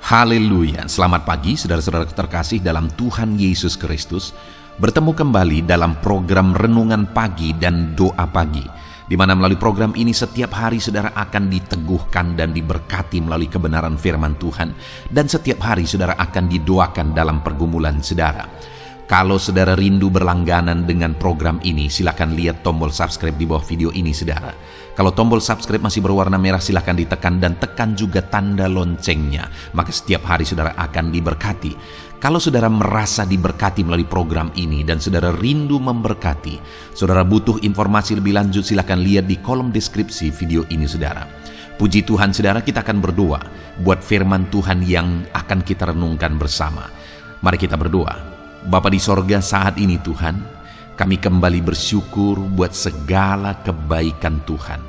Haleluya, selamat pagi saudara-saudara terkasih dalam Tuhan Yesus Kristus. Bertemu kembali dalam program Renungan Pagi dan Doa Pagi, di mana melalui program ini setiap hari saudara akan diteguhkan dan diberkati melalui kebenaran firman Tuhan. Dan setiap hari saudara akan didoakan dalam pergumulan saudara. Kalau saudara rindu berlangganan dengan program ini, silakan lihat tombol subscribe di bawah video ini saudara. Kalau tombol subscribe masih berwarna merah, silakan ditekan dan tekan juga tanda loncengnya. Maka setiap hari saudara akan diberkati. Kalau saudara merasa diberkati melalui program ini dan saudara rindu memberkati, saudara butuh informasi lebih lanjut, silakan lihat di kolom deskripsi video ini saudara. Puji Tuhan saudara, kita akan berdoa buat firman Tuhan yang akan kita renungkan bersama. Mari kita berdoa. Bapa di sorga, saat ini Tuhan, kami kembali bersyukur buat segala kebaikan Tuhan.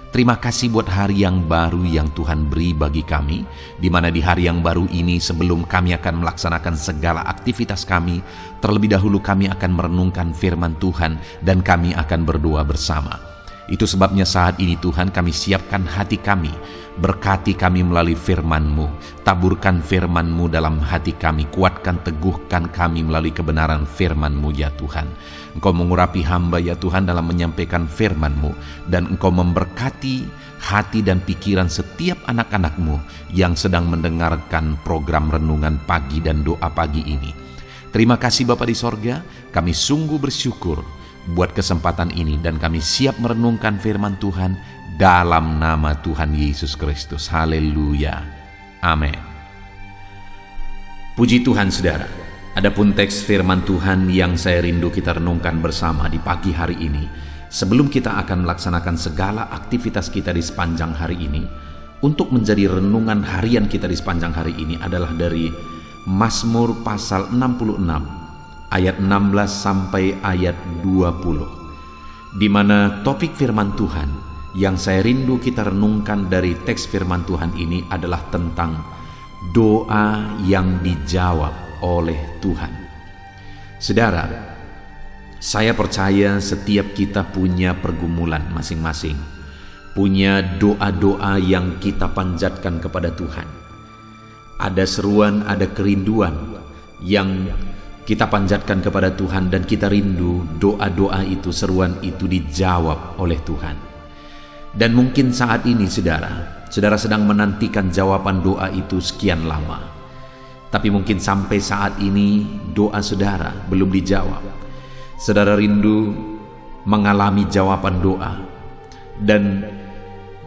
Terima kasih buat hari yang baru yang Tuhan beri bagi kami, di mana di hari yang baru ini sebelum kami akan melaksanakan segala aktivitas kami, terlebih dahulu kami akan merenungkan firman Tuhan dan kami akan berdoa bersama. Itu sebabnya saat ini Tuhan kami siapkan hati kami, berkati kami melalui firman-Mu, taburkan firman-Mu dalam hati kami, kuatkan teguhkan kami melalui kebenaran firman-Mu ya Tuhan. Engkau mengurapi hamba ya Tuhan dalam menyampaikan firman-Mu, dan Engkau memberkati hati dan pikiran setiap anak-anak-Mu yang sedang mendengarkan program Renungan Pagi dan Doa Pagi ini. Terima kasih Bapa di sorga, kami sungguh bersyukur buat kesempatan ini dan kami siap merenungkan firman Tuhan dalam nama Tuhan Yesus Kristus. Haleluya. Amin. Puji Tuhan saudara. Adapun teks firman Tuhan yang saya rindu kita renungkan bersama di pagi hari ini, sebelum kita akan melaksanakan segala aktivitas kita di sepanjang hari ini, untuk menjadi renungan harian kita di sepanjang hari ini adalah dari Mazmur pasal 66 ayat 16 sampai ayat 20, di mana topik firman Tuhan yang saya rindu kita renungkan dari teks firman Tuhan ini adalah tentang doa yang dijawab oleh Tuhan. Saudara, saya percaya setiap kita punya pergumulan masing-masing, punya doa-doa yang kita panjatkan kepada Tuhan. Ada seruan, ada kerinduan yang kita panjatkan kepada Tuhan dan kita rindu doa-doa itu, seruan itu dijawab oleh Tuhan. Dan mungkin saat ini saudara sedang menantikan jawaban doa itu sekian lama. Tapi mungkin sampai saat ini doa saudara belum dijawab. Saudara rindu mengalami jawaban doa. Dan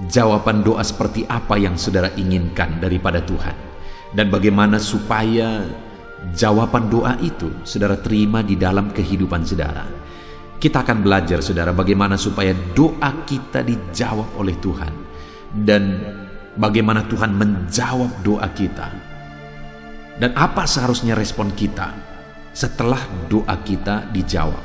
jawaban doa seperti apa yang saudara inginkan daripada Tuhan. Dan bagaimana supaya jawaban doa itu saudara terima di dalam kehidupan saudara. Kita akan belajar saudara bagaimana supaya doa kita dijawab oleh Tuhan, dan bagaimana Tuhan menjawab doa kita, dan apa seharusnya respon kita setelah doa kita dijawab.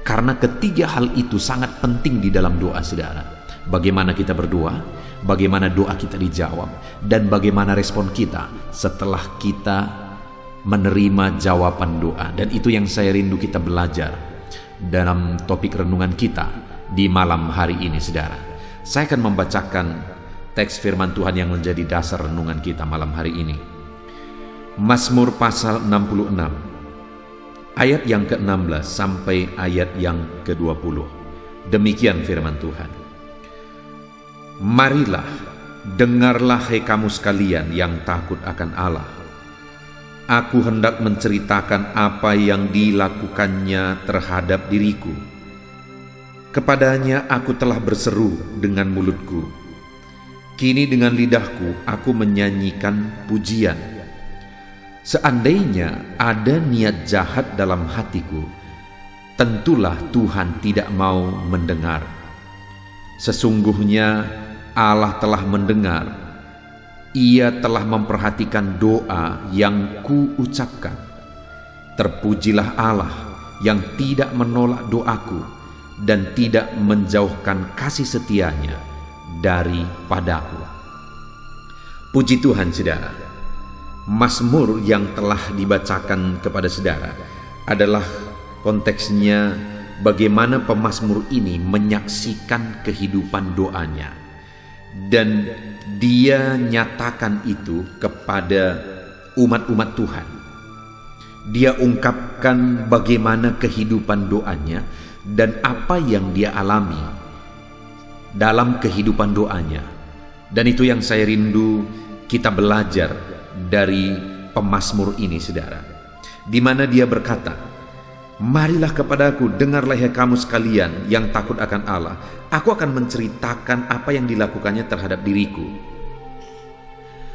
Karena ketiga hal itu sangat penting di dalam doa saudara. Bagaimana kita berdoa, bagaimana doa kita dijawab, dan bagaimana respon kita setelah kita menerima jawaban doa. Dan itu yang saya rindu kita belajar dalam topik renungan kita di malam hari ini saudara. Saya akan membacakan teks firman Tuhan yang menjadi dasar renungan kita malam hari ini. Mazmur pasal 66 ayat yang ke-16 sampai ayat yang ke-20. Demikian firman Tuhan. Marilah, dengarlah hai kamu sekalian yang takut akan Allah. Aku hendak menceritakan apa yang dilakukannya terhadap diriku. Kepadanya aku telah berseru dengan mulutku. Kini dengan lidahku aku menyanyikan pujian. Seandainya ada niat jahat dalam hatiku, tentulah Tuhan tidak mau mendengar. Sesungguhnya Allah telah mendengar. Ia telah memperhatikan doa yang kuucapkan. Terpujilah Allah yang tidak menolak doaku dan tidak menjauhkan kasih setianya daripadaku. Puji Tuhan saudara. Mazmur yang telah dibacakan kepada saudara adalah konteksnya bagaimana pemazmur ini menyaksikan kehidupan doanya. Dan dia nyatakan itu kepada umat-umat Tuhan. Dia ungkapkan bagaimana kehidupan doanya dan apa yang dia alami dalam kehidupan doanya. Dan itu yang saya rindu kita belajar dari pemazmur ini, saudara. Di mana dia berkata, "Marilah kepadaku, dengarlah hai kamu sekalian yang takut akan Allah. Aku akan menceritakan apa yang dilakukannya terhadap diriku."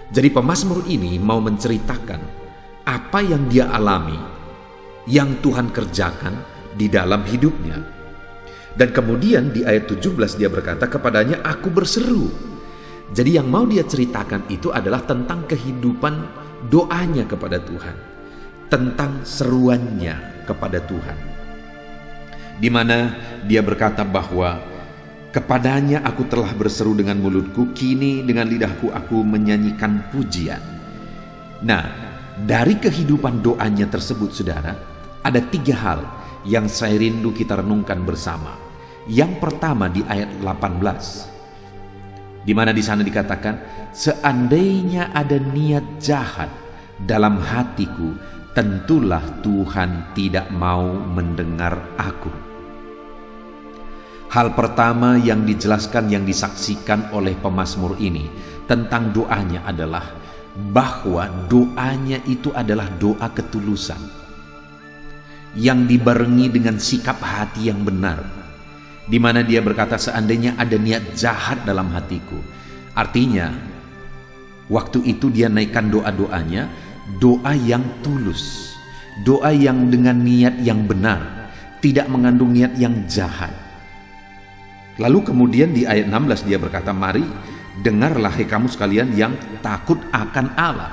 Jadi pemazmur ini mau menceritakan apa yang dia alami, yang Tuhan kerjakan di dalam hidupnya. Dan kemudian di ayat 17 dia berkata, "Kepadanya aku berseru." Jadi yang mau dia ceritakan itu adalah tentang kehidupan doanya kepada Tuhan, tentang seruannya kepada Tuhan. Di mana dia berkata bahwa kepadanya aku telah berseru dengan mulutku, kini dengan lidahku aku menyanyikan pujian. Nah, dari kehidupan doanya tersebut, saudara, ada 3 hal yang saya rindu kita renungkan bersama. Yang pertama di ayat 18, di mana di sana dikatakan, "Seandainya ada niat jahat dalam hatiku, tentulah Tuhan tidak mau mendengar aku." Hal pertama yang dijelaskan, yang disaksikan oleh pemazmur ini tentang doanya adalah bahwa doanya itu adalah doa ketulusan yang dibarengi dengan sikap hati yang benar, di mana dia berkata, "Seandainya ada niat jahat dalam hatiku." Artinya waktu itu dia naikkan doa-doanya, doa yang tulus, doa yang dengan niat yang benar, tidak mengandung niat yang jahat. Lalu kemudian di ayat 16 dia berkata, "Mari dengarlah hai kamu sekalian yang takut akan Allah."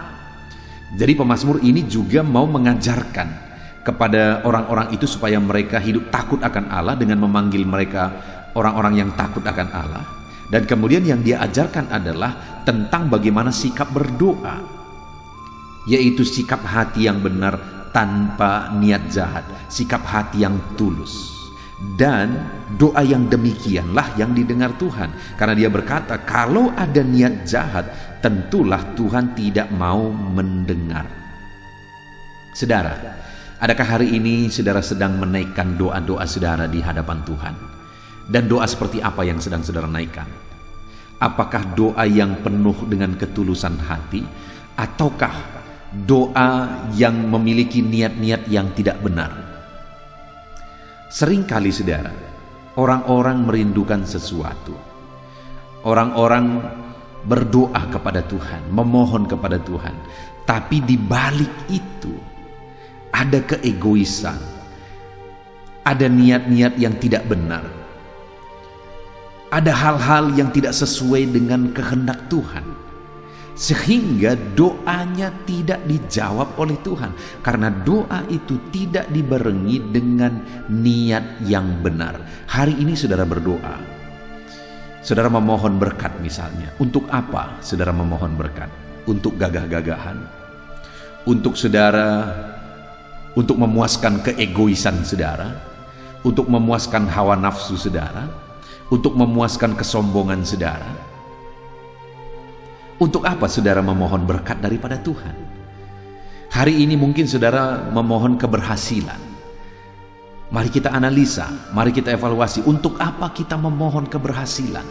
Jadi pemazmur ini juga mau mengajarkan kepada orang-orang itu supaya mereka hidup takut akan Allah dengan memanggil mereka orang-orang yang takut akan Allah. Dan kemudian yang dia ajarkan adalah tentang bagaimana sikap berdoa, yaitu sikap hati yang benar tanpa niat jahat, sikap hati yang tulus. Dan doa yang demikianlah yang didengar Tuhan, karena dia berkata, kalau ada niat jahat, tentulah Tuhan tidak mau mendengar. Saudara, adakah hari ini saudara sedang menaikkan doa-doa saudara di hadapan Tuhan? Dan doa seperti apa yang sedang saudara naikkan? Apakah doa yang penuh dengan ketulusan hati, ataukah doa yang memiliki niat-niat yang tidak benar? Seringkali saudara, orang-orang merindukan sesuatu. Orang-orang berdoa kepada Tuhan, memohon kepada Tuhan. Tapi di balik itu ada keegoisan, ada niat-niat yang tidak benar, ada hal-hal yang tidak sesuai dengan kehendak Tuhan, sehingga doanya tidak dijawab oleh Tuhan, karena doa itu tidak dibarengi dengan niat yang benar. Hari ini saudara berdoa, saudara memohon berkat misalnya. Untuk apa saudara memohon berkat? Untuk gagah-gagahan, untuk saudara, untuk memuaskan keegoisan saudara, untuk memuaskan hawa nafsu saudara, untuk memuaskan kesombongan saudara. Untuk apa saudara memohon berkat daripada Tuhan? Hari ini mungkin saudara memohon keberhasilan. Mari kita analisa, mari kita evaluasi, untuk apa kita memohon keberhasilan?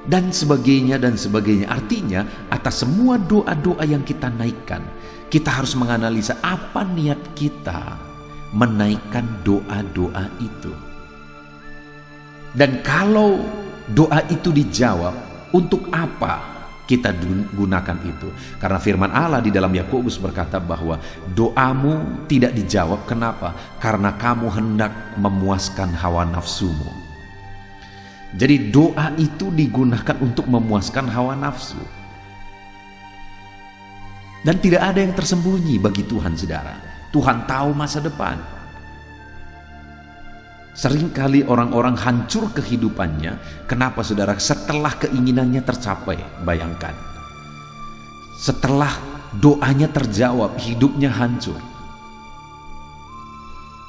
Dan sebagainya dan sebagainya. Artinya atas semua doa-doa yang kita naikkan, kita harus menganalisa apa niat kita menaikkan doa-doa itu. Dan kalau doa itu dijawab, untuk apa kita gunakan itu? Karena firman Allah di dalam Yakobus berkata bahwa doamu tidak dijawab. Kenapa? Karena kamu hendak memuaskan hawa nafsumu. Jadi doa itu digunakan untuk memuaskan hawa nafsu. Dan tidak ada yang tersembunyi bagi Tuhan, saudara. Tuhan tahu masa depan. Seringkali orang-orang hancur kehidupannya. Kenapa saudara? Setelah keinginannya tercapai. Bayangkan, setelah doanya terjawab, hidupnya hancur.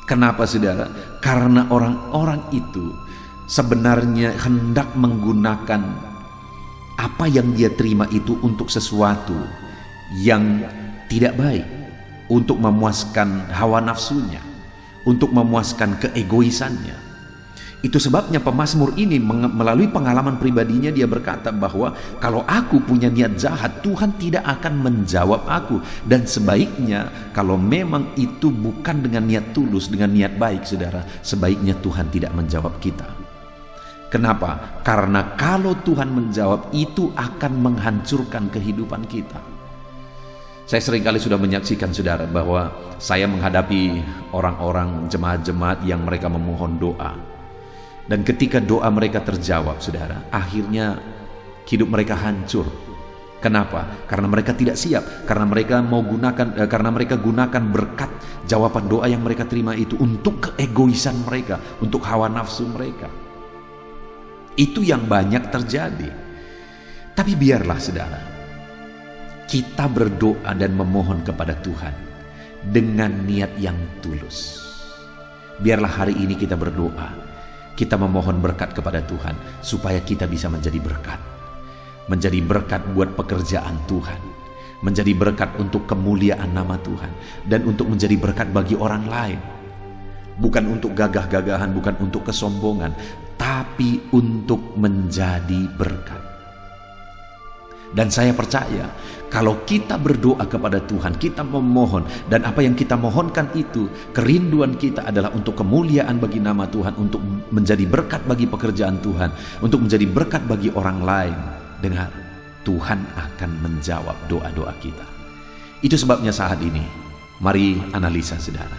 Kenapa saudara? Karena orang-orang itu sebenarnya hendak menggunakan apa yang dia terima itu untuk sesuatu yang tidak baik, untuk memuaskan hawa nafsunya, untuk memuaskan keegoisannya. Itu sebabnya pemazmur ini melalui pengalaman pribadinya dia berkata bahwa kalau aku punya niat jahat, Tuhan tidak akan menjawab aku. Dan sebaiknya kalau memang itu bukan dengan niat tulus, dengan niat baik, saudara, sebaiknya Tuhan tidak menjawab kita. Kenapa? Karena kalau Tuhan menjawab, itu akan menghancurkan kehidupan kita. Saya seringkali sudah menyaksikan, saudara, bahwa saya menghadapi orang-orang jemaat-jemaat yang mereka memohon doa. Dan ketika doa mereka terjawab, saudara, akhirnya hidup mereka hancur. Kenapa? Karena mereka tidak siap, karena mereka gunakan berkat jawaban doa yang mereka terima itu untuk keegoisan mereka, untuk hawa nafsu mereka. Itu yang banyak terjadi. Tapi biarlah, saudara, kita berdoa dan memohon kepada Tuhan dengan niat yang tulus. Biarlah hari ini kita berdoa, kita memohon berkat kepada Tuhan supaya kita bisa menjadi berkat. Menjadi berkat buat pekerjaan Tuhan, menjadi berkat untuk kemuliaan nama Tuhan, dan untuk menjadi berkat bagi orang lain. Bukan untuk gagah-gagahan, bukan untuk kesombongan, tapi untuk menjadi berkat. Dan saya percaya kalau kita berdoa kepada Tuhan, kita memohon, dan apa yang kita mohonkan itu, kerinduan kita adalah untuk kemuliaan bagi nama Tuhan, untuk menjadi berkat bagi pekerjaan Tuhan, untuk menjadi berkat bagi orang lain. Dengar, Tuhan akan menjawab doa-doa kita. Itu sebabnya saat ini, mari analisa, saudara.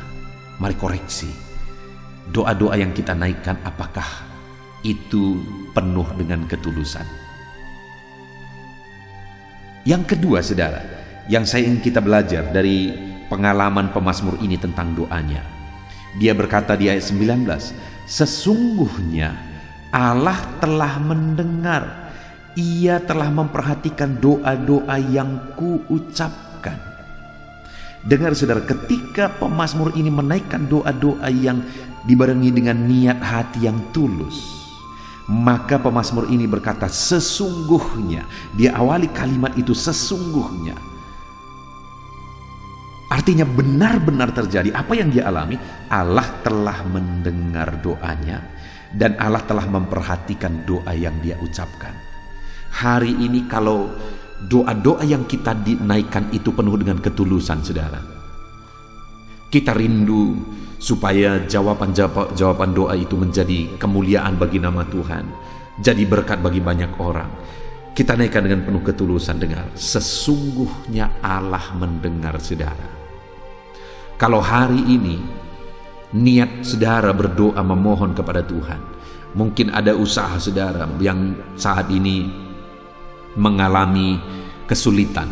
Mari koreksi. Doa-doa yang kita naikkan, apakah itu penuh dengan ketulusan? Yang kedua, saudara, yang saya ingin kita belajar dari pengalaman pemazmur ini tentang doanya. Dia berkata di ayat 19, sesungguhnya Allah telah mendengar, Ia telah memperhatikan doa-doa yang kuucapkan. Dengar, saudara, ketika pemazmur ini menaikkan doa-doa yang dibarengi dengan niat hati yang tulus, maka pemazmur ini berkata sesungguhnya. Dia awali kalimat itu sesungguhnya. Artinya benar-benar terjadi apa yang dia alami. Allah telah mendengar doanya dan Allah telah memperhatikan doa yang dia ucapkan. Hari ini kalau doa-doa yang kita dinaikkan itu penuh dengan ketulusan, saudara, kita rindu supaya jawaban doa itu menjadi kemuliaan bagi nama Tuhan, jadi berkat bagi banyak orang. Kita naikkan dengan penuh ketulusan. Dengar, sesungguhnya Allah mendengar, saudara. Kalau hari ini niat saudara berdoa memohon kepada Tuhan, mungkin ada usaha saudara yang saat ini mengalami kesulitan.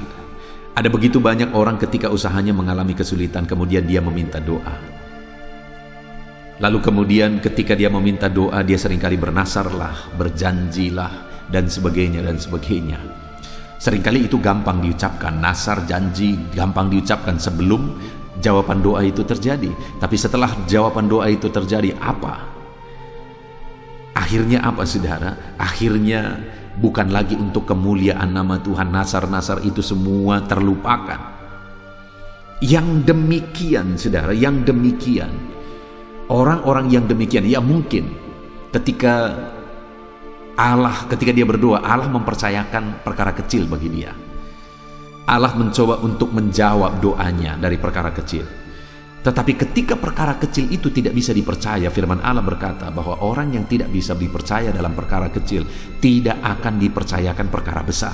Ada begitu banyak orang ketika usahanya mengalami kesulitan, kemudian dia meminta doa. Lalu kemudian ketika dia meminta doa, dia seringkali bernasarlah, berjanjilah, dan sebagainya dan sebagainya. Seringkali itu gampang diucapkan, nasar, janji gampang diucapkan sebelum jawaban doa itu terjadi. Tapi setelah jawaban doa itu terjadi, apa? Akhirnya apa, saudara? Akhirnya bukan lagi untuk kemuliaan nama Tuhan, nasar-nasar itu semua terlupakan. Yang demikian, saudara, yang demikian, orang-orang yang demikian, ya mungkin ketika dia berdoa, Allah mempercayakan perkara kecil bagi dia. Allah mencoba untuk menjawab doanya dari perkara kecil. Tetapi ketika perkara kecil itu tidak bisa dipercaya, firman Allah berkata bahwa orang yang tidak bisa dipercaya dalam perkara kecil tidak akan dipercayakan perkara besar.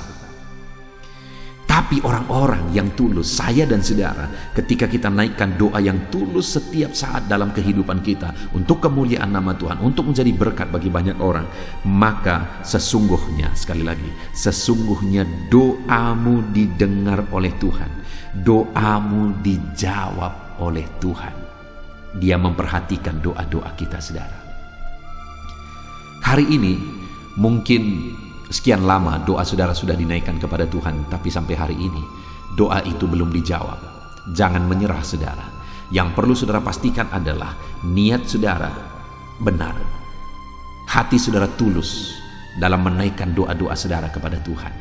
Tapi orang-orang yang tulus, saya dan saudara, ketika kita naikkan doa yang tulus setiap saat dalam kehidupan kita untuk kemuliaan nama Tuhan, untuk menjadi berkat bagi banyak orang, maka sesungguhnya, sekali lagi, sesungguhnya doamu didengar oleh Tuhan, doamu dijawab oleh Tuhan. Dia memperhatikan doa-doa kita, saudara. Hari ini mungkin sekian lama doa saudara sudah dinaikkan kepada Tuhan, tapi sampai hari ini doa itu belum dijawab. Jangan menyerah, saudara. Yang perlu saudara pastikan adalah niat saudara benar, hati saudara tulus dalam menaikkan doa-doa saudara kepada Tuhan.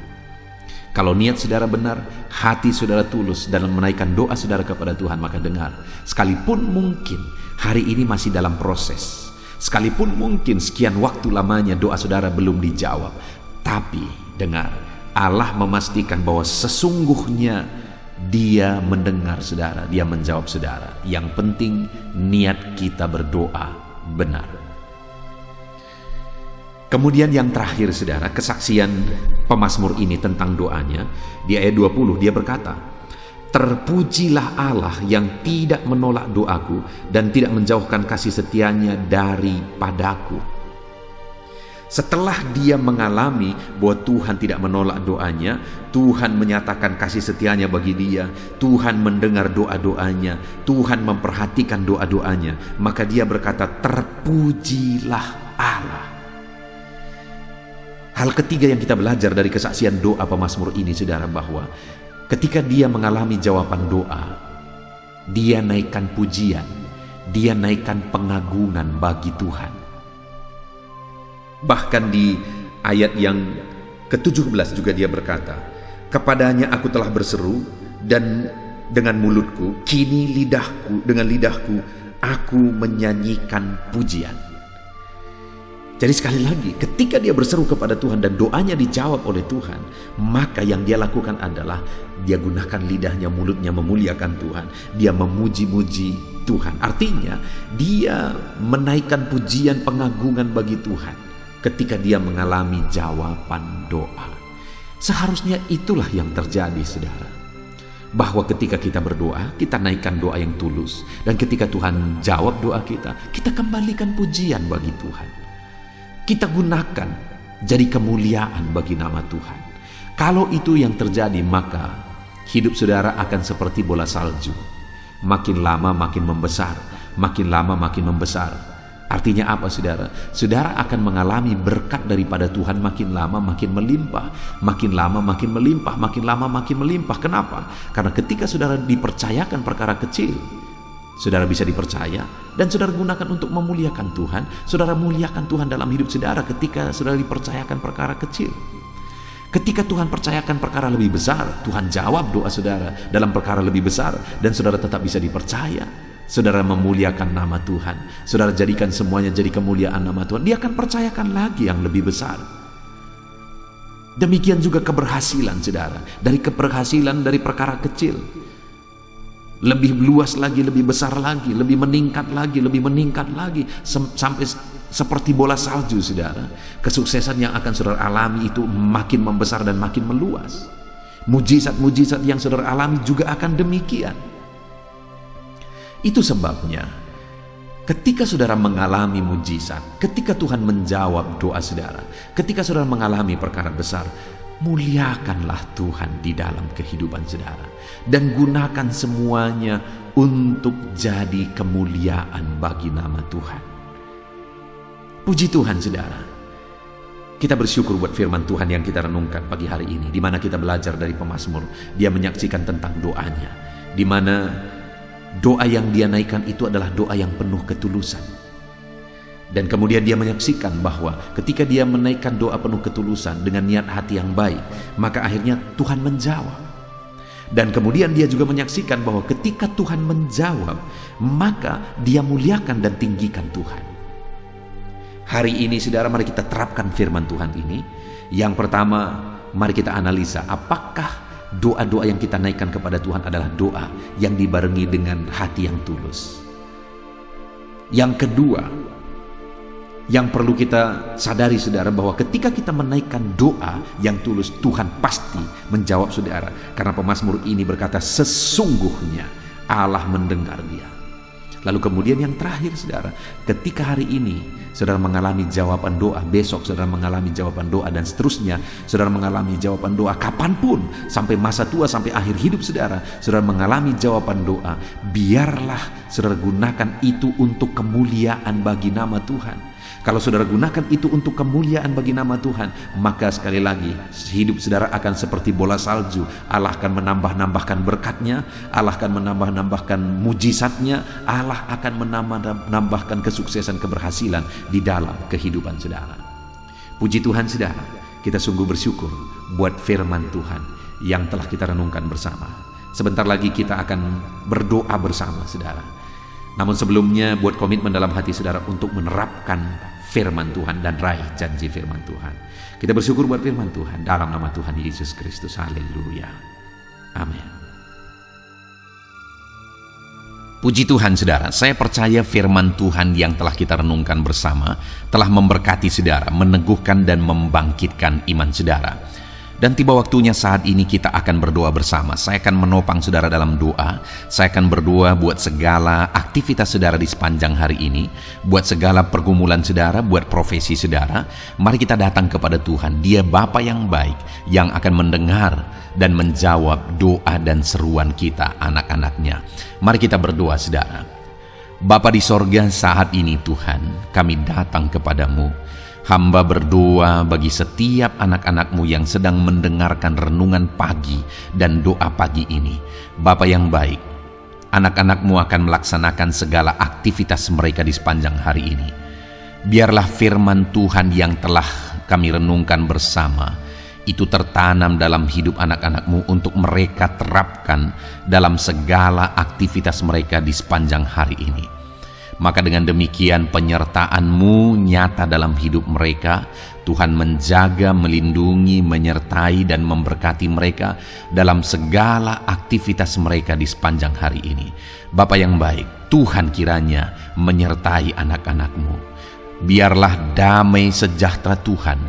Kalau niat saudara benar, hati saudara tulus dalam menaikkan doa saudara kepada Tuhan, maka dengar, sekalipun mungkin hari ini masih dalam proses, sekalipun mungkin sekian waktu lamanya doa saudara belum dijawab, tapi dengar, Allah memastikan bahwa sesungguhnya Dia mendengar saudara, Dia menjawab saudara. Yang penting niat kita berdoa benar. Kemudian yang terakhir saudara, kesaksian pemazmur ini tentang doanya. Di ayat 20 dia berkata, terpujilah Allah yang tidak menolak doaku dan tidak menjauhkan kasih setianya daripadaku. Setelah dia mengalami bahwa Tuhan tidak menolak doanya, Tuhan menyatakan kasih setianya bagi dia, Tuhan mendengar doa-doanya, Tuhan memperhatikan doa-doanya, maka dia berkata, terpujilah Allah. Hal ketiga yang kita belajar dari kesaksian doa pemazmur ini saudara, bahwa ketika dia mengalami jawaban doa, dia naikkan pujian, dia naikkan pengagungan bagi Tuhan. Bahkan di ayat yang ke-17 juga dia berkata, kepadanya aku telah berseru dan dengan mulutku, kini dengan lidahku aku menyanyikan pujian. Jadi sekali lagi, ketika dia berseru kepada Tuhan dan doanya dijawab oleh Tuhan, maka yang dia lakukan adalah dia gunakan lidahnya, mulutnya memuliakan Tuhan. Dia memuji-muji Tuhan. Artinya dia menaikkan pujian pengagungan bagi Tuhan ketika dia mengalami jawaban doa. Seharusnya itulah yang terjadi saudara, bahwa ketika kita berdoa, kita naikkan doa yang tulus, dan ketika Tuhan jawab doa kita, kita kembalikan pujian bagi Tuhan. Kita gunakan jadi kemuliaan bagi nama Tuhan. Kalau itu yang terjadi, maka hidup saudara akan seperti bola salju, makin lama makin membesar, makin lama makin membesar. Artinya apa saudara? Saudara akan mengalami berkat daripada Tuhan makin lama makin melimpah, makin lama makin melimpah, makin lama makin melimpah. Kenapa? Karena ketika saudara dipercayakan perkara kecil, saudara bisa dipercaya dan saudara gunakan untuk memuliakan Tuhan. Saudara muliakan Tuhan dalam hidup saudara ketika saudara dipercayakan perkara kecil. Ketika Tuhan percayakan perkara lebih besar, Tuhan jawab doa saudara dalam perkara lebih besar, dan saudara tetap bisa dipercaya. Saudara memuliakan nama Tuhan, saudara jadikan semuanya jadi kemuliaan nama Tuhan, Dia akan percayakan lagi yang lebih besar. Demikian juga keberhasilan saudara, dari keberhasilan dari perkara kecil, lebih luas lagi, lebih besar lagi, lebih meningkat lagi, sampai seperti bola salju saudara. Kesuksesan yang akan saudara alami itu makin membesar dan makin meluas. Mujizat-mujizat yang saudara alami juga akan demikian. Itu sebabnya ketika saudara mengalami mujizat, ketika Tuhan menjawab doa saudara, ketika saudara mengalami perkara besar, muliakanlah Tuhan di dalam kehidupan saudara, dan gunakan semuanya untuk jadi kemuliaan bagi nama Tuhan. Puji Tuhan saudara. Kita bersyukur buat firman Tuhan yang kita renungkan pagi hari ini, di mana kita belajar dari pemazmur. Dia menyaksikan tentang doanya, di mana doa yang dia naikkan itu adalah doa yang penuh ketulusan. Dan kemudian dia menyaksikan bahwa ketika dia menaikkan doa penuh ketulusan dengan niat hati yang baik, maka akhirnya Tuhan menjawab. Dan kemudian dia juga menyaksikan bahwa ketika Tuhan menjawab, maka dia muliakan dan tinggikan Tuhan. Hari ini saudara, mari kita terapkan firman Tuhan ini. Yang pertama, mari kita analisa apakah doa-doa yang kita naikkan kepada Tuhan adalah doa yang dibarengi dengan hati yang tulus. Yang kedua, yang perlu kita sadari saudara, bahwa ketika kita menaikkan doa yang tulus, Tuhan pasti menjawab saudara. Karena pemazmur ini berkata, sesungguhnya Allah mendengar dia. Lalu kemudian yang terakhir saudara, ketika hari ini saudara mengalami jawaban doa, besok saudara mengalami jawaban doa, dan seterusnya saudara mengalami jawaban doa kapanpun, sampai masa tua, sampai akhir hidup saudara mengalami jawaban doa, biarlah saudara gunakan itu untuk kemuliaan bagi nama Tuhan. Kalau saudara gunakan itu untuk kemuliaan bagi nama Tuhan, maka sekali lagi hidup saudara akan seperti bola salju. Allah akan menambah-nambahkan berkatnya, Allah akan menambah-nambahkan mujizatnya, Allah akan menambah-nambahkan kesuksesan, keberhasilan di dalam kehidupan saudara. Puji Tuhan saudara, kita sungguh bersyukur buat firman Tuhan yang telah kita renungkan bersama. Sebentar lagi kita akan berdoa bersama, saudara. Namun sebelumnya, buat komitmen dalam hati saudara untuk menerapkan firman Tuhan dan raih janji firman Tuhan. Kita bersyukur buat firman Tuhan dalam nama Tuhan Yesus Kristus. Haleluya. Amin. Puji Tuhan saudara, saya percaya firman Tuhan yang telah kita renungkan bersama telah memberkati saudara, meneguhkan dan membangkitkan iman saudara. Dan tiba waktunya saat ini kita akan berdoa bersama. Saya akan menopang saudara dalam doa. Saya akan berdoa buat segala aktivitas saudara di sepanjang hari ini, buat segala pergumulan saudara, buat profesi saudara. Mari kita datang kepada Tuhan. Dia Bapa yang baik, yang akan mendengar dan menjawab doa dan seruan kita, anak-anaknya. Mari kita berdoa saudara. Bapa di sorga, saat ini Tuhan, kami datang kepadamu. Hamba berdoa bagi setiap anak-anakmu yang sedang mendengarkan renungan pagi dan doa pagi ini. Bapa yang baik, anak-anakmu akan melaksanakan segala aktivitas mereka di sepanjang hari ini. Biarlah firman Tuhan yang telah kami renungkan bersama itu tertanam dalam hidup anak-anakmu untuk mereka terapkan dalam segala aktivitas mereka di sepanjang hari ini. Maka dengan demikian penyertaan-Mu nyata dalam hidup mereka. Tuhan menjaga, melindungi, menyertai dan memberkati mereka dalam segala aktivitas mereka di sepanjang hari ini. Bapa yang baik, Tuhan kiranya menyertai anak-anak-Mu. Biarlah damai sejahtera Tuhan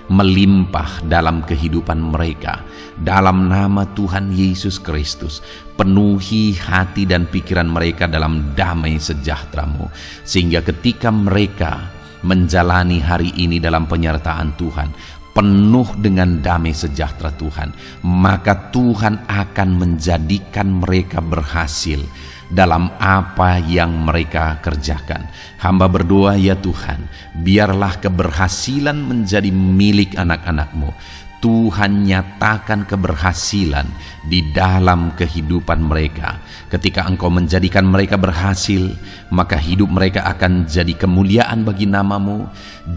melimpah dalam kehidupan mereka. Dalam nama Tuhan Yesus Kristus, penuhi hati dan pikiran mereka dalam damai sejahtera-Mu, sehingga ketika mereka menjalani hari ini dalam penyertaan Tuhan, penuh dengan damai sejahtera Tuhan, maka Tuhan akan menjadikan mereka berhasil dalam apa yang mereka kerjakan. Hamba berdoa ya Tuhan, biarlah keberhasilan menjadi milik anak-anak-Mu. Tuhan nyatakan keberhasilan di dalam kehidupan mereka. Ketika Engkau menjadikan mereka berhasil, maka hidup mereka akan jadi kemuliaan bagi nama-Mu,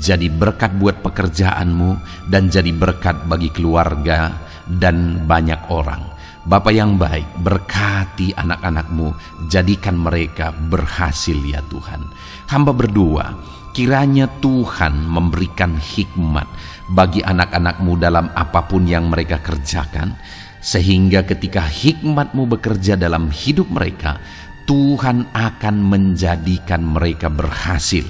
jadi berkat buat pekerjaan-Mu, dan jadi berkat bagi keluarga dan banyak orang. Bapa yang baik, berkati anak-anak-Mu, jadikan mereka berhasil ya Tuhan. Hamba berdoa, kiranya Tuhan memberikan hikmat bagi anak-anak-Mu dalam apapun yang mereka kerjakan, sehingga ketika hikmat-Mu bekerja dalam hidup mereka, Tuhan akan menjadikan mereka berhasil.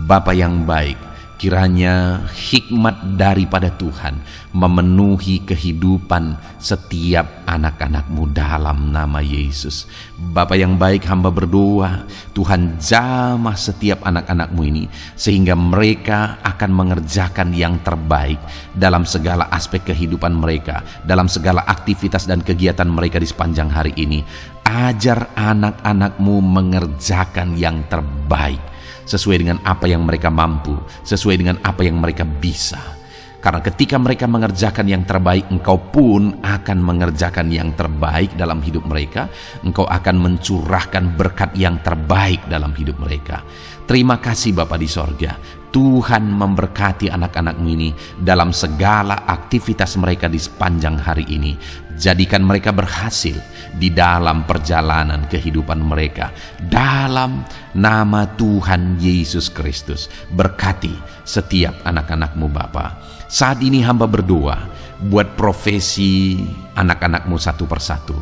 Bapa yang baik, kiranya hikmat daripada Tuhan memenuhi kehidupan setiap anak-anak-Mu dalam nama Yesus. Bapa yang baik, hamba berdoa, Tuhan jamah setiap anak-anak-Mu ini, sehingga mereka akan mengerjakan yang terbaik dalam segala aspek kehidupan mereka, dalam segala aktivitas dan kegiatan mereka di sepanjang hari ini. Ajar anak-anak-Mu mengerjakan yang terbaik, sesuai dengan apa yang mereka mampu, sesuai dengan apa yang mereka bisa. Karena ketika mereka mengerjakan yang terbaik, Engkau pun akan mengerjakan yang terbaik dalam hidup mereka. Engkau akan mencurahkan berkat yang terbaik dalam hidup mereka. Terima kasih Bapa di sorga. Tuhan memberkati anak-anak-Mu ini dalam segala aktivitas mereka di sepanjang hari ini. Jadikan mereka berhasil di dalam perjalanan kehidupan mereka. Dalam nama Tuhan Yesus Kristus, berkati setiap anak-anak-Mu Bapa. Saat ini hamba berdoa buat profesi anak-anak-Mu satu persatu.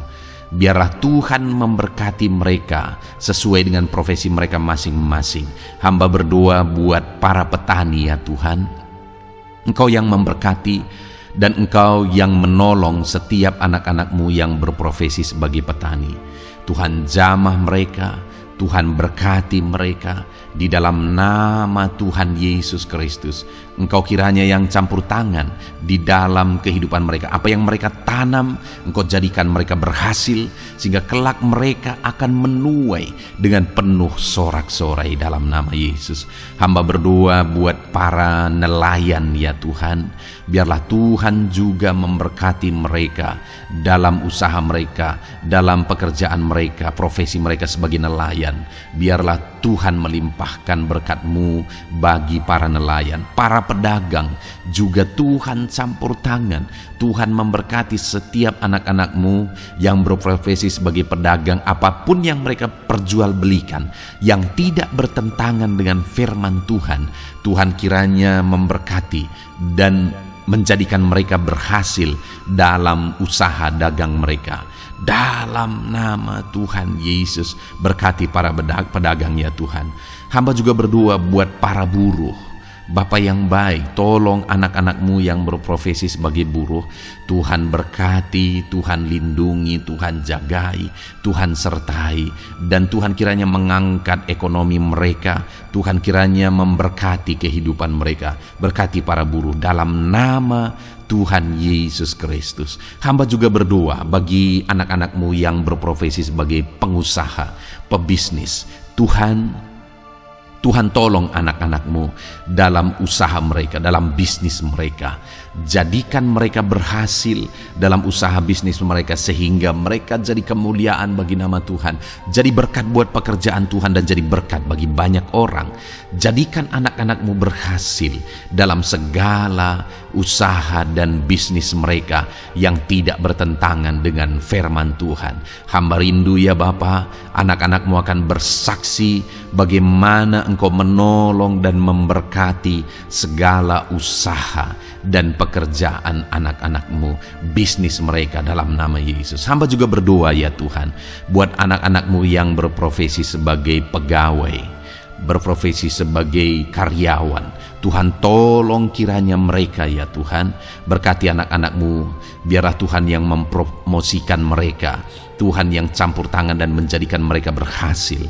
Biarlah Tuhan memberkati mereka sesuai dengan profesi mereka masing-masing. Hamba berdoa buat para petani ya Tuhan. Engkau yang memberkati dan Engkau yang menolong setiap anak-anak-Mu yang berprofesi sebagai petani. Tuhan jamah mereka, Tuhan berkati mereka di dalam nama Tuhan Yesus Kristus. Engkau kiranya yang campur tangan di dalam kehidupan mereka. Apa yang mereka tanam, Engkau jadikan mereka berhasil, sehingga kelak mereka akan menuai dengan penuh sorak-sorai dalam nama Yesus. Hamba berdoa buat para nelayan ya Tuhan. Biarlah Tuhan juga memberkati mereka dalam usaha mereka, dalam pekerjaan mereka, profesi mereka sebagai nelayan. Biarlah Tuhan melimpahkan limpahkan berkat-Mu bagi para nelayan, para pedagang, juga Tuhan campur tangan. Tuhan memberkati setiap anak-anak-Mu yang berprofesi sebagai pedagang, apapun yang mereka perjualbelikan yang tidak bertentangan dengan firman Tuhan. Tuhan kiranya memberkati dan menjadikan mereka berhasil dalam usaha dagang mereka. Dalam nama Tuhan Yesus, berkati para pedagang ya Tuhan. Hamba juga berdoa buat para buruh. Bapa yang baik, tolong anak-anak-Mu yang berprofesi sebagai buruh. Tuhan berkati, Tuhan lindungi, Tuhan jagai, Tuhan sertai. Dan Tuhan kiranya mengangkat ekonomi mereka. Tuhan kiranya memberkati kehidupan mereka. Berkati para buruh dalam nama Tuhan Yesus Kristus. Hamba juga berdoa bagi anak-anak-Mu yang berprofesi sebagai pengusaha, pebisnis. Tuhan tolong anak-anak-Mu dalam usaha mereka, dalam bisnis mereka. Jadikan mereka berhasil dalam usaha bisnis mereka, sehingga mereka jadi kemuliaan bagi nama Tuhan, jadi berkat buat pekerjaan Tuhan, dan jadi berkat bagi banyak orang. Jadikan anak-anak-Mu berhasil dalam segala usaha dan bisnis mereka yang tidak bertentangan dengan firman Tuhan. Hamba rindu ya Bapa, anak-anak-Mu akan bersaksi bagaimana Engkau menolong dan memberkati segala usaha dan pekerjaan anak-anak-Mu, bisnis mereka dalam nama Yesus. Hamba juga berdoa ya Tuhan, buat anak-anak-Mu yang berprofesi sebagai pegawai, berprofesi sebagai karyawan. Tuhan tolong kiranya mereka ya Tuhan, berkati anak-anak-Mu, biarlah Tuhan yang mempromosikan mereka, Tuhan yang campur tangan dan menjadikan mereka berhasil.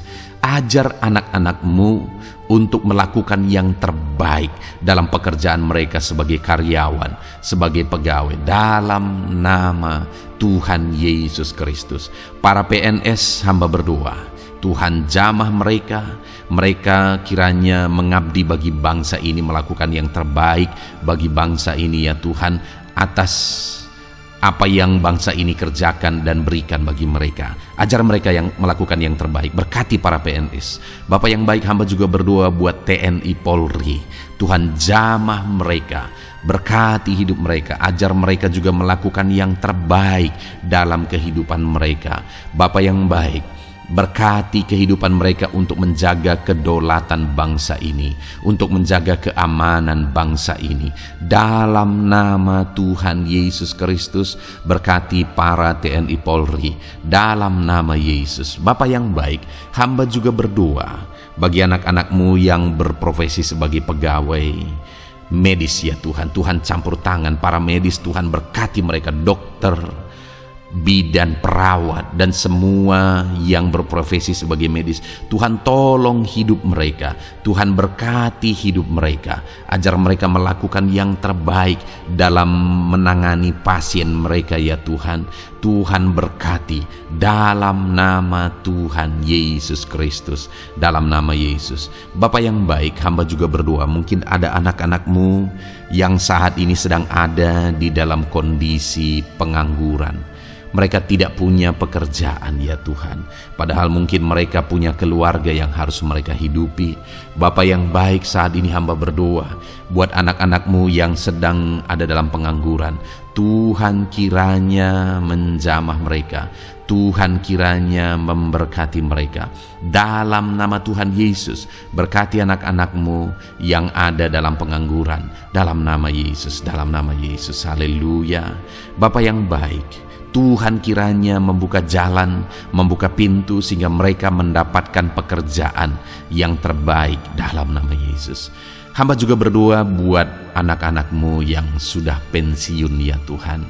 Ajar anak-anak-Mu untuk melakukan yang terbaik dalam pekerjaan mereka sebagai karyawan, sebagai pegawai, dalam nama Tuhan Yesus Kristus. Para PNS hamba berdoa, Tuhan jamah mereka kiranya mengabdi bagi bangsa ini, melakukan yang terbaik bagi bangsa ini ya Tuhan, atas apa yang bangsa ini kerjakan dan berikan bagi mereka. Ajar mereka yang melakukan yang terbaik. Berkati para PNS. Bapak yang baik, hamba juga berdoa buat TNI Polri. Tuhan jamah mereka, berkati hidup mereka, ajar mereka juga melakukan yang terbaik dalam kehidupan mereka. Bapak yang baik, berkati kehidupan mereka untuk menjaga kedaulatan bangsa ini, untuk menjaga keamanan bangsa ini. Dalam nama Tuhan Yesus Kristus, berkati para TNI Polri dalam nama Yesus. Bapa yang baik, hamba juga berdoa bagi anak-anak-Mu yang berprofesi sebagai pegawai medis ya Tuhan. Tuhan campur tangan para medis, Tuhan berkati mereka, dokter, bidan, perawat, dan semua yang berprofesi sebagai medis. Tuhan tolong hidup mereka, Tuhan berkati hidup mereka, ajar mereka melakukan yang terbaik dalam menangani pasien mereka ya Tuhan. Tuhan berkati dalam nama Tuhan Yesus Kristus, dalam nama Yesus. Bapa yang baik, hamba juga berdoa, mungkin ada anak-anak-Mu yang saat ini sedang ada di dalam kondisi pengangguran. Mereka tidak punya pekerjaan ya Tuhan, padahal mungkin mereka punya keluarga yang harus mereka hidupi. Bapa yang baik, saat ini hamba berdoa buat anak-anak-Mu yang sedang ada dalam pengangguran. Tuhan kiranya menjamah mereka, Tuhan kiranya memberkati mereka. Dalam nama Tuhan Yesus, berkati anak-anak-Mu yang ada dalam pengangguran, dalam nama Yesus, dalam nama Yesus. Haleluya. Bapa yang baik, Tuhan kiranya membuka jalan, membuka pintu sehingga mereka mendapatkan pekerjaan yang terbaik dalam nama Yesus. Hamba juga berdoa buat anak-anak-Mu yang sudah pensiun ya Tuhan.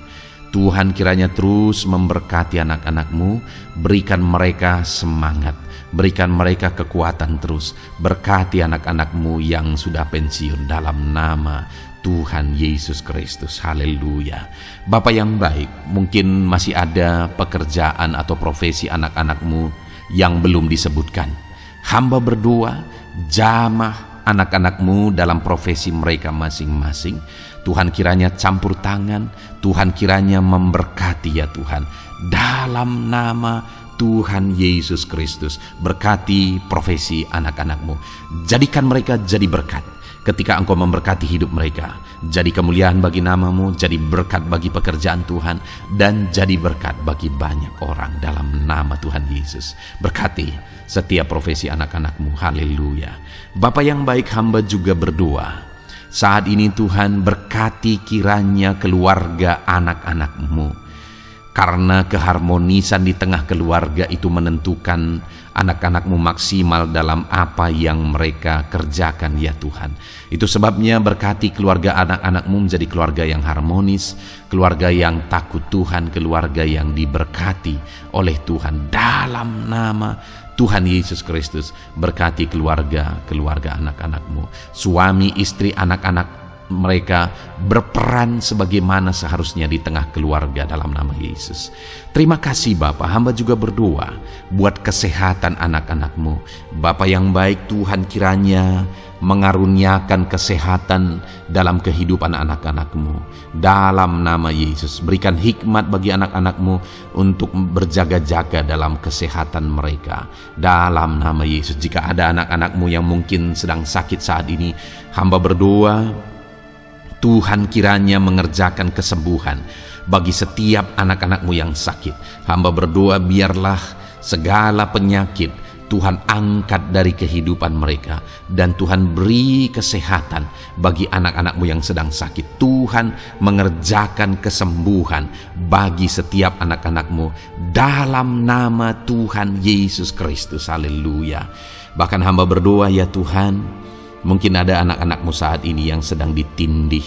Tuhan kiranya terus memberkati anak-anak-Mu, berikan mereka semangat, berikan mereka kekuatan terus. Berkati anak-anak-Mu yang sudah pensiun dalam nama Tuhan Yesus Kristus. Haleluya. Bapa yang baik, mungkin masih ada pekerjaan atau profesi anak-anak-Mu yang belum disebutkan. Hamba berdoa, jamah anak-anak-Mu dalam profesi mereka masing-masing. Tuhan kiranya campur tangan, Tuhan kiranya memberkati ya Tuhan. Dalam nama Tuhan Yesus Kristus. Berkati profesi anak-anak-Mu. Jadikan mereka jadi berkat ketika Engkau memberkati hidup mereka. Jadi kemuliaan bagi nama-Mu, jadi berkat bagi pekerjaan Tuhan, dan jadi berkat bagi banyak orang dalam nama Tuhan Yesus. Berkati setiap profesi anak-anak-Mu. Haleluya. Bapa yang baik, hamba juga berdoa saat ini Tuhan, berkati kiranya keluarga anak-anak-Mu. Karena keharmonisan di tengah keluarga itu menentukan anak-anak-Mu maksimal dalam apa yang mereka kerjakan ya Tuhan. Itu sebabnya berkati keluarga anak-anak-Mu menjadi keluarga yang harmonis, keluarga yang takut Tuhan, keluarga yang diberkati oleh Tuhan. Dalam nama Tuhan Yesus Kristus, berkati keluarga anak-anak-Mu. Suami, istri, anak-anak mereka berperan sebagaimana seharusnya di tengah keluarga dalam nama Yesus. Terima kasih Bapa, hamba juga berdoa buat kesehatan anak-anak-Mu. Bapa yang baik, Tuhan kiranya mengaruniakan kesehatan dalam kehidupan anak-anak-Mu. Dalam nama Yesus, berikan hikmat bagi anak-anak-Mu untuk berjaga-jaga dalam kesehatan mereka. Dalam nama Yesus, jika ada anak-anak-Mu yang mungkin sedang sakit saat ini, hamba berdoa Tuhan kiranya mengerjakan kesembuhan bagi setiap anak-anak-Mu yang sakit. Hamba berdoa biarlah segala penyakit Tuhan angkat dari kehidupan mereka, dan Tuhan beri kesehatan bagi anak-anak-Mu yang sedang sakit. Tuhan mengerjakan kesembuhan bagi setiap anak-anak-Mu dalam nama Tuhan Yesus Kristus. Haleluya. Bahkan hamba berdoa ya Tuhan, mungkin ada anak-anak-Mu saat ini yang sedang ditindih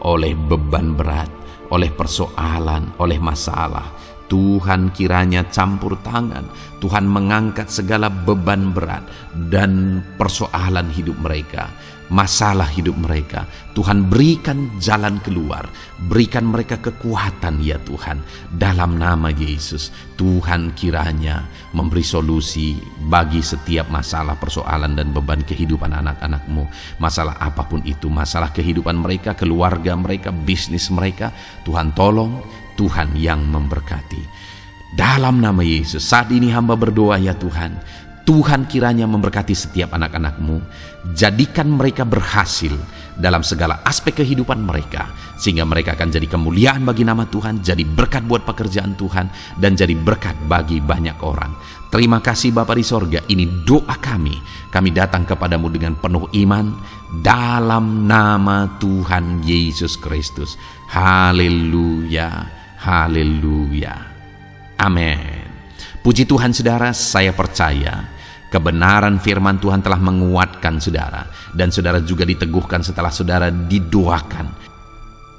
oleh beban berat, oleh persoalan, oleh masalah. Tuhan kiranya campur tangan, Tuhan mengangkat segala beban berat dan persoalan hidup mereka, masalah hidup mereka. Tuhan berikan jalan keluar, berikan mereka kekuatan ya Tuhan. Dalam nama Yesus, Tuhan kiranya memberi solusi bagi setiap masalah, persoalan dan beban kehidupan anak-anak-Mu. Masalah apapun itu, masalah kehidupan mereka, keluarga mereka, bisnis mereka, Tuhan tolong, Tuhan yang memberkati. Dalam nama Yesus, saat ini hamba berdoa ya Tuhan, Tuhan kiranya memberkati setiap anak-anak-Mu. Jadikan mereka berhasil dalam segala aspek kehidupan mereka, sehingga mereka akan jadi kemuliaan bagi nama Tuhan, jadi berkat buat pekerjaan Tuhan, dan jadi berkat bagi banyak orang. Terima kasih Bapa di sorga, ini doa kami. Kami datang kepadamu dengan penuh iman dalam nama Tuhan Yesus Kristus. Haleluya. Haleluya. Amin. Puji Tuhan saudara, saya percaya kebenaran firman Tuhan telah menguatkan saudara, dan saudara juga diteguhkan setelah saudara didoakan.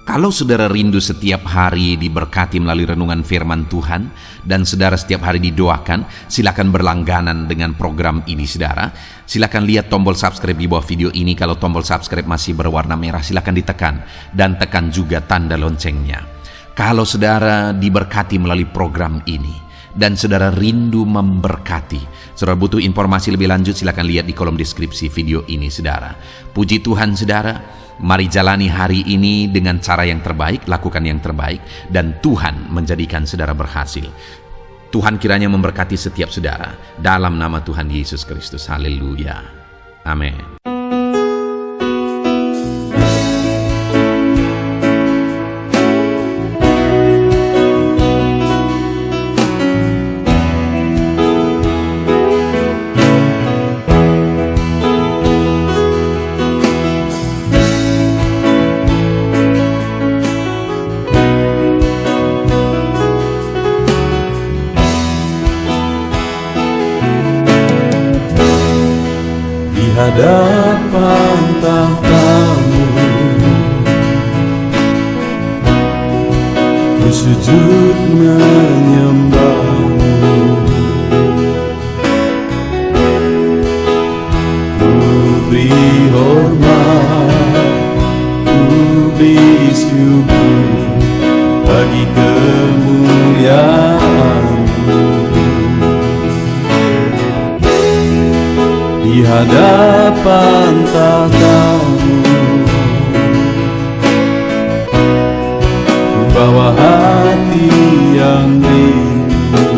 Kalau saudara rindu setiap hari diberkati melalui renungan firman Tuhan, dan saudara setiap hari didoakan, silakan berlangganan dengan program ini saudara. Silakan lihat tombol subscribe di bawah video ini. Kalau tombol subscribe masih berwarna merah, silakan ditekan, dan tekan juga tanda loncengnya. Kalau saudara diberkati melalui program ini, dan saudara rindu memberkati, saudara butuh informasi lebih lanjut, silakan lihat di kolom deskripsi video ini saudara. Puji Tuhan saudara, mari jalani hari ini dengan cara yang terbaik, lakukan yang terbaik, dan Tuhan menjadikan saudara berhasil. Tuhan kiranya memberkati setiap saudara dalam nama Tuhan Yesus Kristus. Haleluya. Amin. Hadapan tahta-Mu, ku sujud menyembah-Mu, ku beri hormat, ku beri syukur bagi kemuliaan-Mu. Di hadapan tahta-Mu, ku bawa hati yang rindu,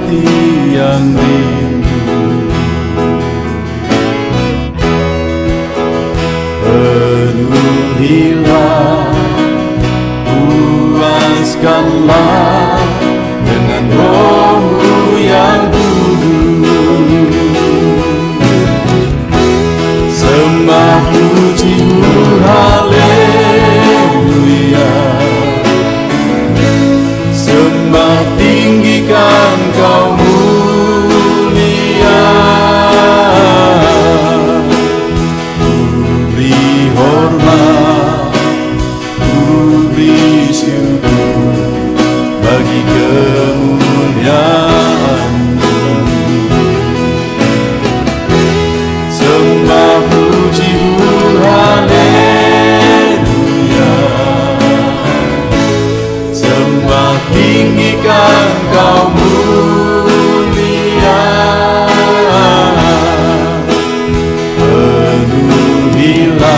hati yang rindu. Penuhilah, puaskanlah dengan Roh-Mu yang kudus. Sembah puji-Mu, haleluya. Sembah tinggikan Kau mulia. Ku beri hormat, ku beri syukur bagi kemuliaan-Mu. Sembah puji-Mu, haleluya. Sembah tinggikan Kau mulia. Penuhilah,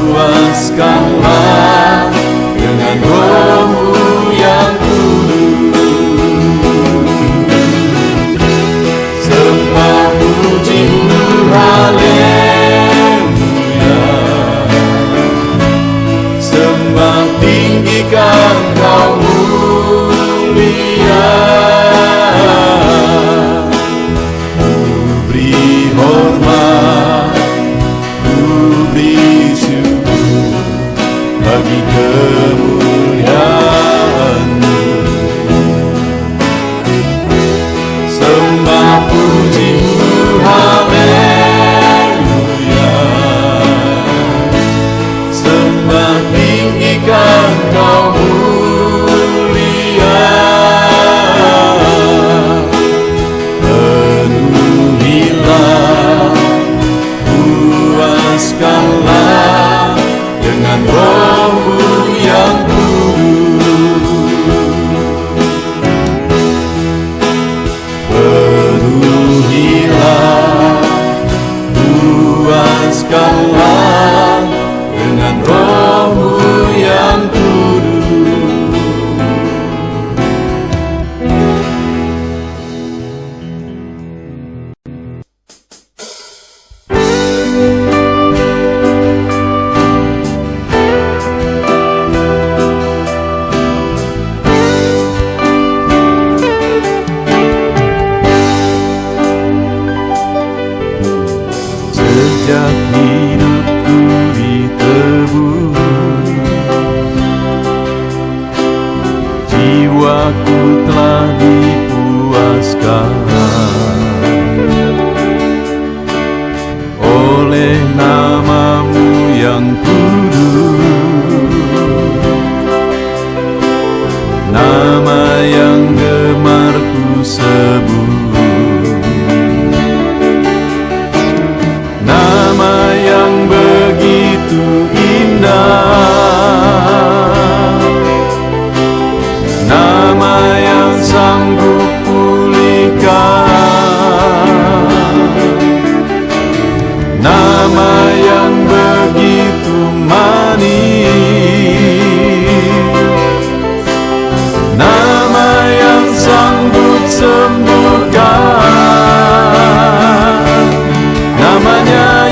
puaskanlah dengan Roh-Mu yang kudus. Sembah puji-Mu, haleluya. Sembah tinggikan Kau mulia. Ku beri hormat, ku beri syukur bagi kemuliaan-Mu. Sembah puji-Mu, haleluya. Sembah tinggikan Kau mulia. Penuhilah, puaskanlah dengan Roh-Mu yang kudus. Penuhilah, puaskanlah dengan Roh-Mu yang kudus. Sejak hidupku ditebus, jiwaku telah dipuaskan oleh nama-Mu yang kudus, nama yang gemar ku sebut. Nama yang begitu indah, nama yang sanggup pulihkan, nama yang begitu manis, nama yang sanggup sembuhkan, namanya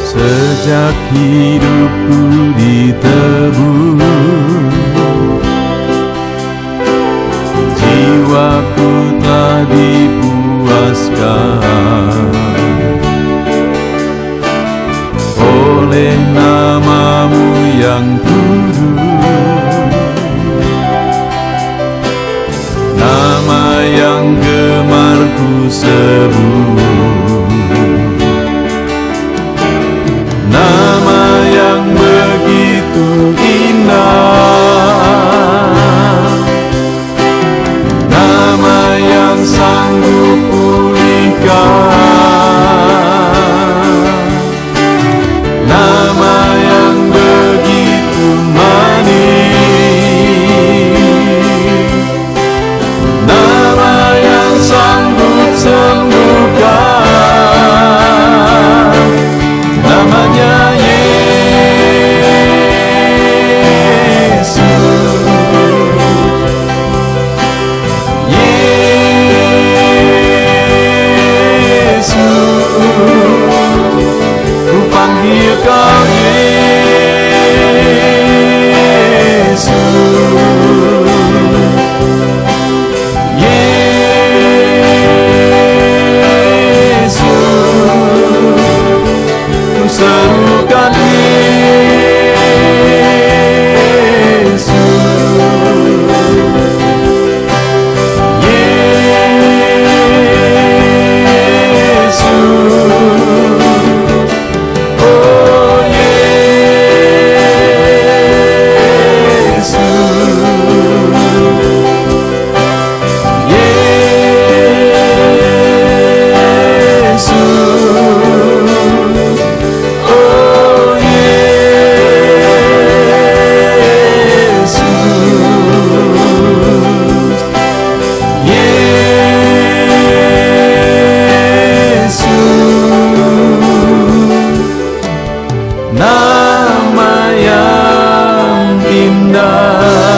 sejak hidupku ditebus, jiwaku oleh namamu yang kudus, nama yang gemar ku sebut, nama yang begitu indah, nama yang sanggup pulihkan, nama yang begitu manis, nama yang sanggup sembuhkan, namanya ku panggil kau Yesus, Yesus, ku serukan Yesus, nama yang indah.